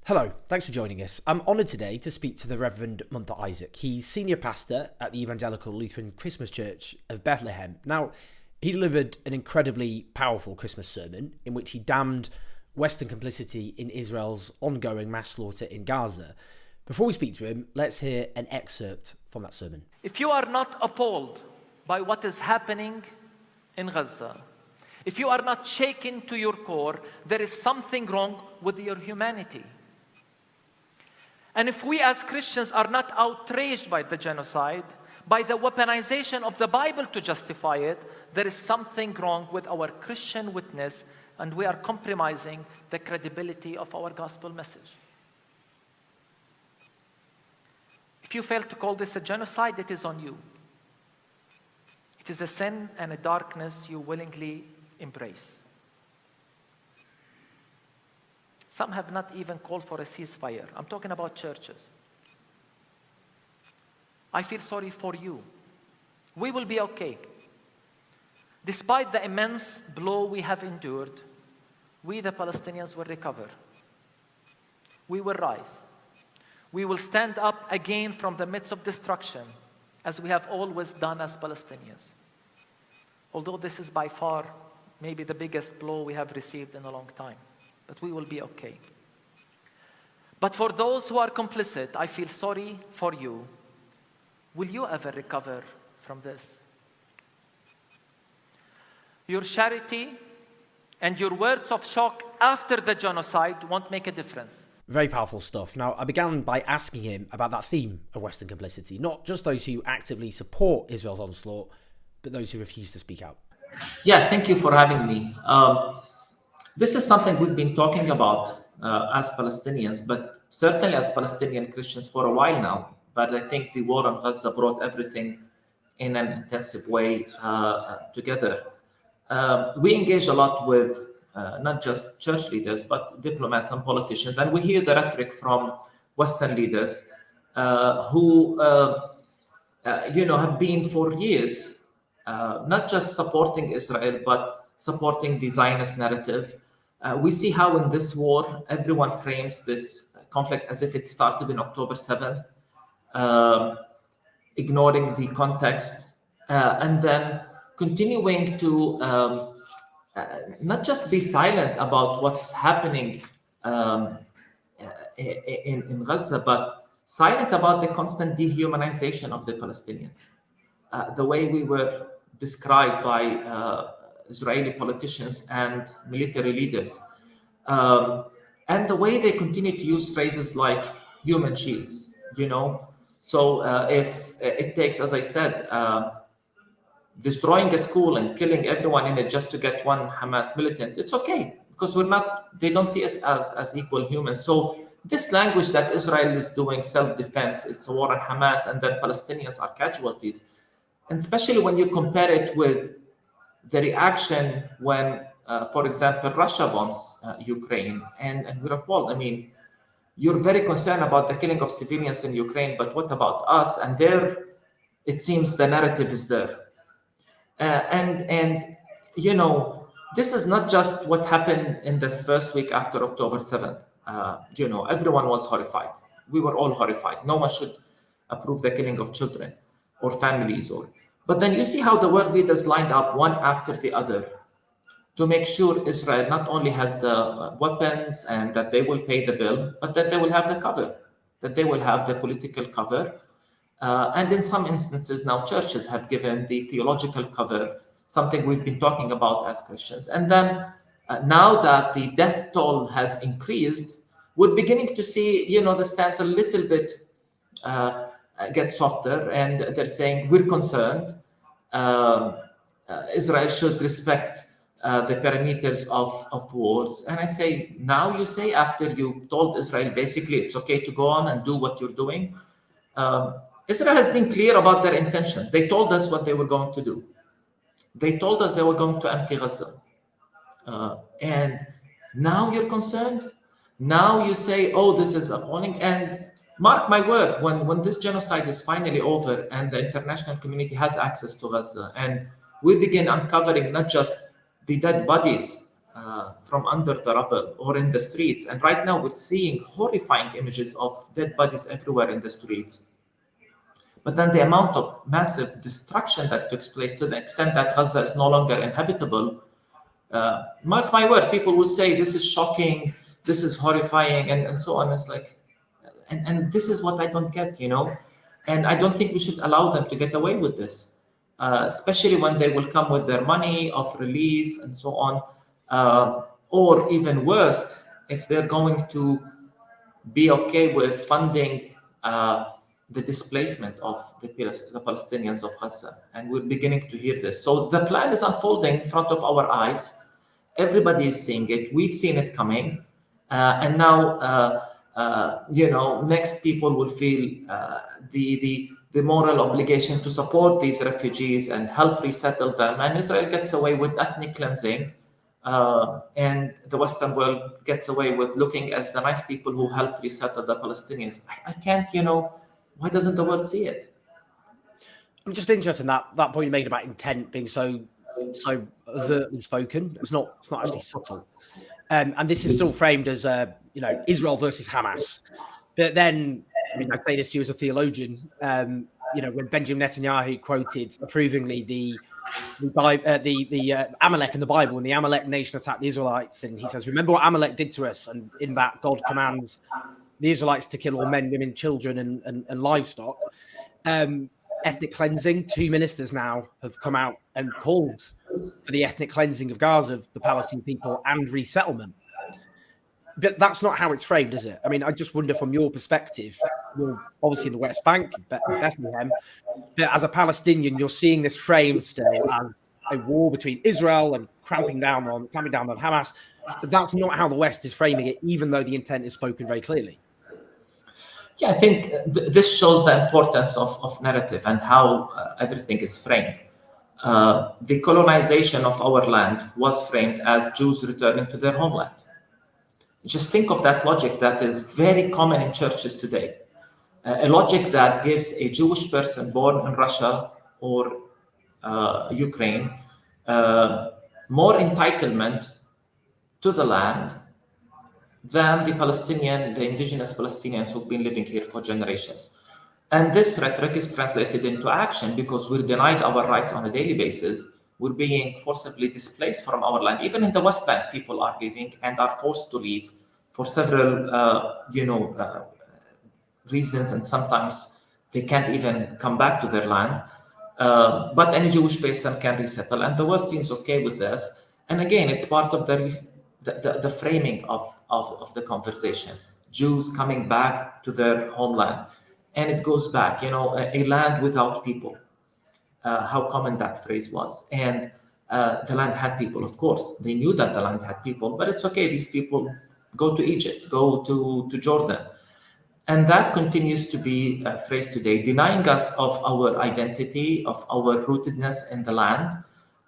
Hello, thanks for joining us. I'm honoured today to speak to the Reverend Munther Isaac. He's senior pastor at the Evangelical Lutheran Christmas Church of Bethlehem. Now, he delivered an incredibly powerful Christmas sermon in which he damned Western complicity in Israel's ongoing mass slaughter in Gaza. Before we speak to him, let's hear an excerpt from that sermon. If you are not appalled by what is happening in Gaza, if you are not shaken to your core, there is something wrong with your humanity. And if we as Christians are not outraged by the genocide, by the weaponization of the Bible to justify it, there is something wrong with our Christian witness, and we are compromising the credibility of our gospel message. If you fail to call this a genocide, it is on you. It is a sin and a darkness you willingly embrace. Some have not even called for a ceasefire. I'm talking about churches. I feel sorry for you. We will be okay. Despite the immense blow we have endured, we, the Palestinians, will recover. We will rise. We will stand up again from the midst of destruction, as we have always done as Palestinians. Although this is by far maybe the biggest blow we have received in a long time. But we will be okay. But for those who are complicit, I feel sorry for you. Will you ever recover from this? Your charity and your words of shock after the genocide won't make a difference. Very powerful stuff. Now, I began by asking him about that theme of Western complicity, not just those who actively support Israel's onslaught, but those who refuse to speak out. Yeah, thank you for having me. This is something we've been talking about as Palestinians, but certainly as Palestinian Christians for a while now. But I think the war on Gaza brought everything in an intensive way together. We engage a lot with not just church leaders, but diplomats and politicians. And we hear the rhetoric from Western leaders who have been for years not just supporting Israel, but supporting the Zionist narrative. We see how in this war, everyone frames this conflict as if it started in October 7th, ignoring the context, and then continuing to not just be silent about what's happening in Gaza, but silent about the constant dehumanization of the Palestinians. The way we were described by Israeli politicians and military leaders, and the way they continue to use phrases like human shields, So if it takes, as I said, destroying a school and killing everyone in it just to get one Hamas militant, it's okay, because they don't see us as equal humans. So this language that Israel is doing self-defense, it's a war on Hamas, and then Palestinians are casualties. And especially when you compare it with the reaction when, for example, Russia bombs Ukraine, and we're appalled. I mean, you're very concerned about the killing of civilians in Ukraine, but what about us? And there, it seems the narrative is there. This is not just what happened in the first week after October 7th. Everyone was horrified. We were all horrified. No one should approve the killing of children or families. But then you see how the world leaders lined up one after the other to make sure Israel not only has the weapons and that they will pay the bill, but that they will have the cover, that they will have the political cover. And in some instances now, churches have given the theological cover, something we've been talking about as Christians. And then now that the death toll has increased, we're beginning to see, the stance a little bit get softer, and they're saying, we're concerned. Israel should respect the parameters of wars. And I say, now you say, after you've told Israel, basically, it's okay to go on and do what you're doing. Israel has been clear about their intentions. They told us what they were going to do. They told us they were going to empty Gaza. And now you're concerned? Now you say, oh, this is appalling. And mark my word, when this genocide is finally over and the international community has access to Gaza, and we begin uncovering not just the dead bodies from under the rubble or in the streets. And right now we're seeing horrifying images of dead bodies everywhere in the streets. But then the amount of massive destruction that took place, to the extent that Gaza is no longer inhabitable, mark my word, people will say this is shocking, this is horrifying, and so on. It's like, and this is what I don't get, and I don't think we should allow them to get away with this, especially when they will come with their money of relief and so on, or even worse, if they're going to be okay with funding the displacement of the Palestinians of Gaza. And we're beginning to hear this. So the plan is unfolding in front of our eyes. Everybody is seeing it. We've seen it coming. And now, next people will feel the moral obligation to support these refugees and help resettle them. And Israel gets away with ethnic cleansing. And the Western world gets away with looking as the nice people who helped resettle the Palestinians. I can't, why doesn't the world see it? I'm just interested in that point you made about intent being so overtly spoken. It's not actually subtle. And this is still framed as, Israel versus Hamas. But then, I say this to you as a theologian, when Benjamin Netanyahu quoted approvingly the Amalek in the Bible, and the Amalek nation attacked the Israelites, and he says, remember what Amalek did to us, and in that God commands the Israelites to kill all men, women, children, and livestock. Ethnic cleansing, 2 ministers now have come out and called for the ethnic cleansing of Gaza, of the Palestinian people, and resettlement. But that's not how it's framed, is it? I just wonder from your perspective, you're obviously in the West Bank, Bethlehem, but as a Palestinian, you're seeing this framed still as a war between Israel and clamping down on Hamas. But that's not how the West is framing it, even though the intent is spoken very clearly. Yeah, I think this shows the importance of narrative and how everything is framed. The colonization of our land was framed as Jews returning to their homeland. Just think of that logic that is very common in churches today. A logic that gives a Jewish person born in Russia or Ukraine more entitlement to the land than the indigenous Palestinians who've been living here for generations. And this rhetoric is translated into action because we're denied our rights on a daily basis. We're being forcibly displaced from our land. Even in the West Bank, people are leaving and are forced to leave for several, reasons, and sometimes they can't even come back to their land. But any Jewish person can resettle, and the world seems okay with this. And again, it's part of the framing of the conversation. Jews coming back to their homeland, and it goes back, a land without people. How common that phrase was, and the land had people. Of course, they knew that the land had people, but it's okay. These people go to Egypt, go to Jordan. And that continues to be phrased today, denying us of our identity, of our rootedness in the land,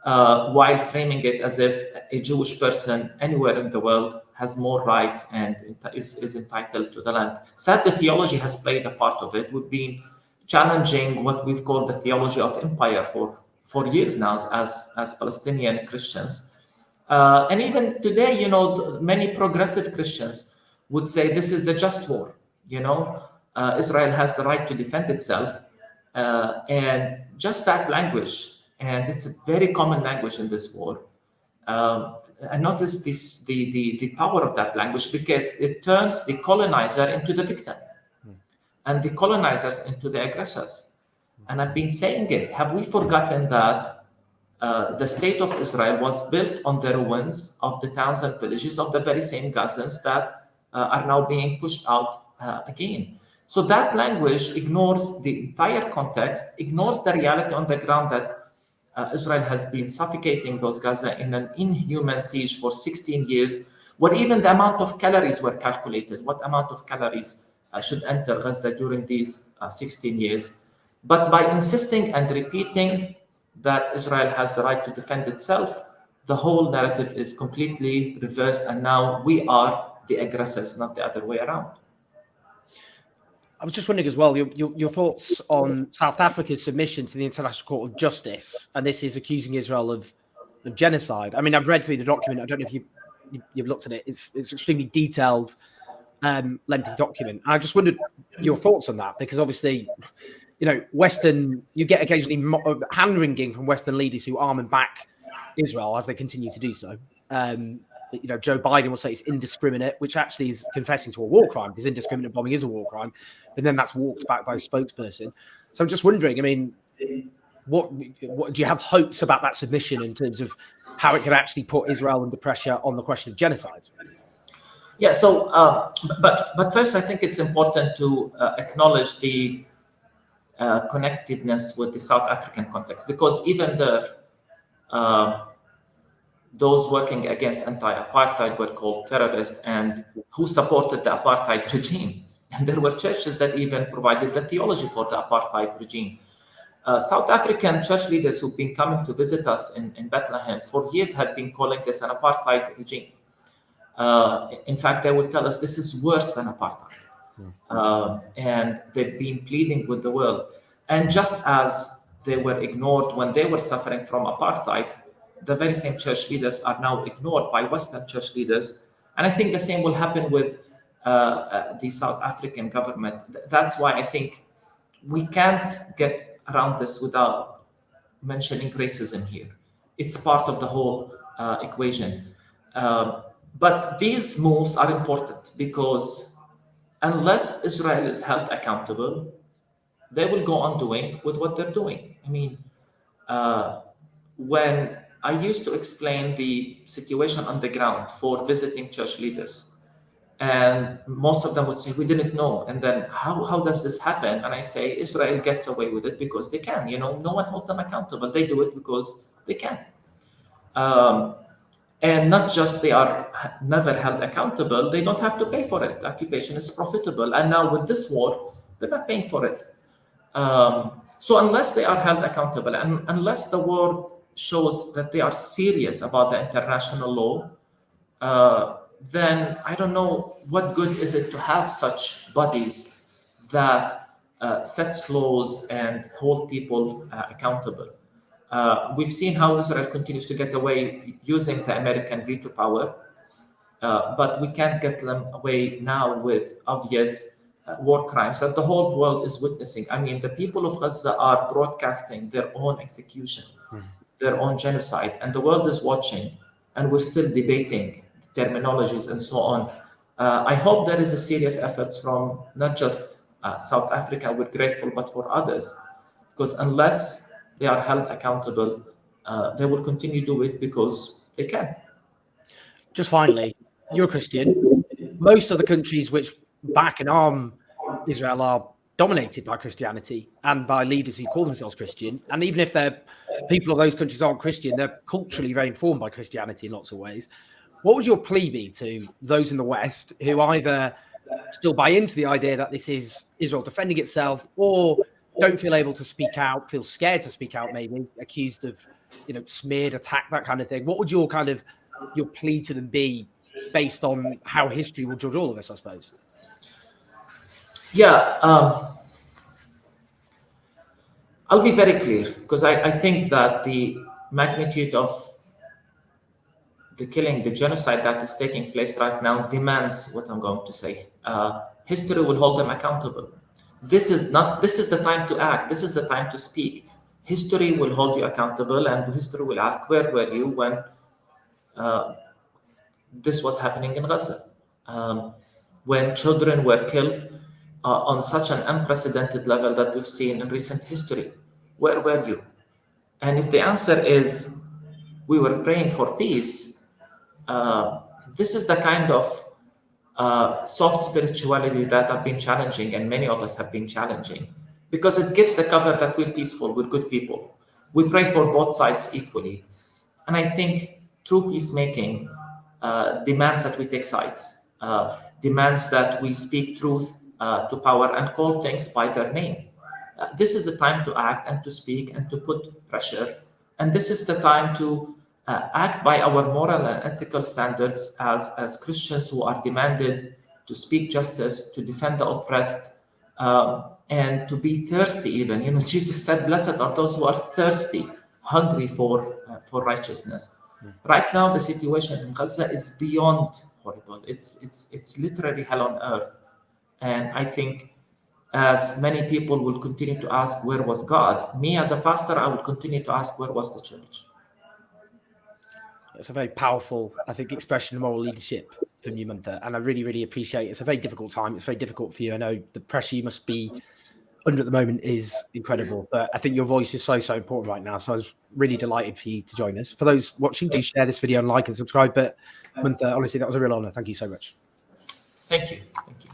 while framing it as if a Jewish person anywhere in the world has more rights and is entitled to the land. Sadly, theology has played a part of it. We've been challenging what we've called the theology of empire for years now as Palestinian Christians. And even today, many progressive Christians would say this is a just war. Israel has the right to defend itself. And just that language, and it's a very common language in this war. And notice the power of that language, because it turns the colonizer into the victim and the colonizers into the aggressors. And I've been saying it. Have we forgotten that the state of Israel was built on the ruins of the towns and villages of the very same Gazans that are now being pushed out again? So that language ignores the entire context, ignores the reality on the ground that Israel has been suffocating those Gaza in an inhuman siege for 16 years, where even the amount of calories were calculated, what amount of calories should enter Gaza during these 16 years. But by insisting and repeating that Israel has the right to defend itself, the whole narrative is completely reversed, and now we are the aggressors, not the other way around. I was just wondering as well, your thoughts on South Africa's submission to the International Court of Justice, and this is accusing Israel of genocide. I've read through the document. I don't know if you you've looked at it. It's extremely detailed, lengthy document. I just wondered your thoughts on that, because obviously, you get occasionally hand-wringing from Western leaders who arm and back Israel as they continue to do so. Joe Biden will say it's indiscriminate, which actually is confessing to a war crime, because indiscriminate bombing is a war crime. But then that's walked back by a spokesperson. So I'm just wondering, I mean, what do you have hopes about that submission in terms of how it could actually put Israel under pressure on the question of genocide? Yeah. So, but first, I think it's important to acknowledge the connectedness with the South African context, because even those working against anti-apartheid were called terrorists, and who supported the apartheid regime. And there were churches that even provided the theology for the apartheid regime. South African church leaders who've been coming to visit us in Bethlehem for years have been calling this an apartheid regime. In fact, they would tell us this is worse than apartheid. And they've been pleading with the world. And just as they were ignored when they were suffering from apartheid, the very same church leaders are now ignored by Western church leaders. And I think the same will happen with the South African government. That's why I think we can't get around this without mentioning racism here. It's part of the whole equation. But these moves are important, because unless Israel is held accountable, they will go on doing with what they're doing. I mean, when I used to explain the situation on the ground for visiting church leaders, and most of them would say, we didn't know. And then how does this happen? And I say, Israel gets away with it because they can. No one holds them accountable. They do it because they can. And not just they are never held accountable, they don't have to pay for it. The occupation is profitable. And now with this war, they're not paying for it. So unless they are held accountable, and unless the world shows that they are serious about the international law, then I don't know what good is it to have such bodies that sets laws and hold people accountable. We've seen how Israel continues to get away using the American veto power, but we can't get them away now with obvious war crimes that the whole world is witnessing. I mean, the people of Gaza are broadcasting their own execution, their own genocide, and the world is watching, and we're still debating terminologies and so on. I hope there is a serious effort from not just South Africa, we're grateful, but for others, because unless they are held accountable, they will continue to do it because they can. Just finally, you're a Christian. Most of the countries which back and arm Israel are dominated by Christianity and by leaders who call themselves Christian. And even if people of those countries aren't Christian, they're culturally very informed by Christianity in lots of ways. What would your plea be to those in the West who either still buy into the idea that this is Israel defending itself, or don't feel able to speak out, feel scared to speak out, maybe accused of, smeared, attacked, that kind of thing? What would your plea to them be, based on how history will judge all of us, I suppose? Yeah, I'll be very clear, because I think that the magnitude of the killing, the genocide that is taking place right now demands what I'm going to say. History will hold them accountable. This is the time to act. This is the time to speak. History will hold you accountable, and history will ask, where were you when this was happening in Gaza? When children were killed on such an unprecedented level that we've seen in recent history. Where were you? And if the answer is we were praying for peace, this is the kind of soft spirituality that I've been challenging, and many of us have been challenging, because it gives the cover that we're peaceful, we're good people. We pray for both sides equally. And I think true peacemaking demands that we take sides, demands that we speak truth to power and call things by their name. This is the time to act and to speak and to put pressure. And this is the time to act by our moral and ethical standards as Christians who are demanded to speak justice, to defend the oppressed, and to be thirsty even. Jesus said, blessed are those who are thirsty, hungry for righteousness. Right now, the situation in Gaza is beyond horrible. It's literally hell on earth. And I think as many people will continue to ask, where was God? Me as a pastor, I will continue to ask, where was the church? It's a very powerful, I think, expression of moral leadership from you, Munther, and I really, really appreciate it. It's a very difficult time. It's very difficult for you. I know the pressure you must be under at the moment is incredible, but I think your voice is so important right now. So I was really delighted for you to join us. For those watching, do share this video and like and subscribe. But Munther, honestly, that was a real honor. Thank you so much. Thank you. Thank you.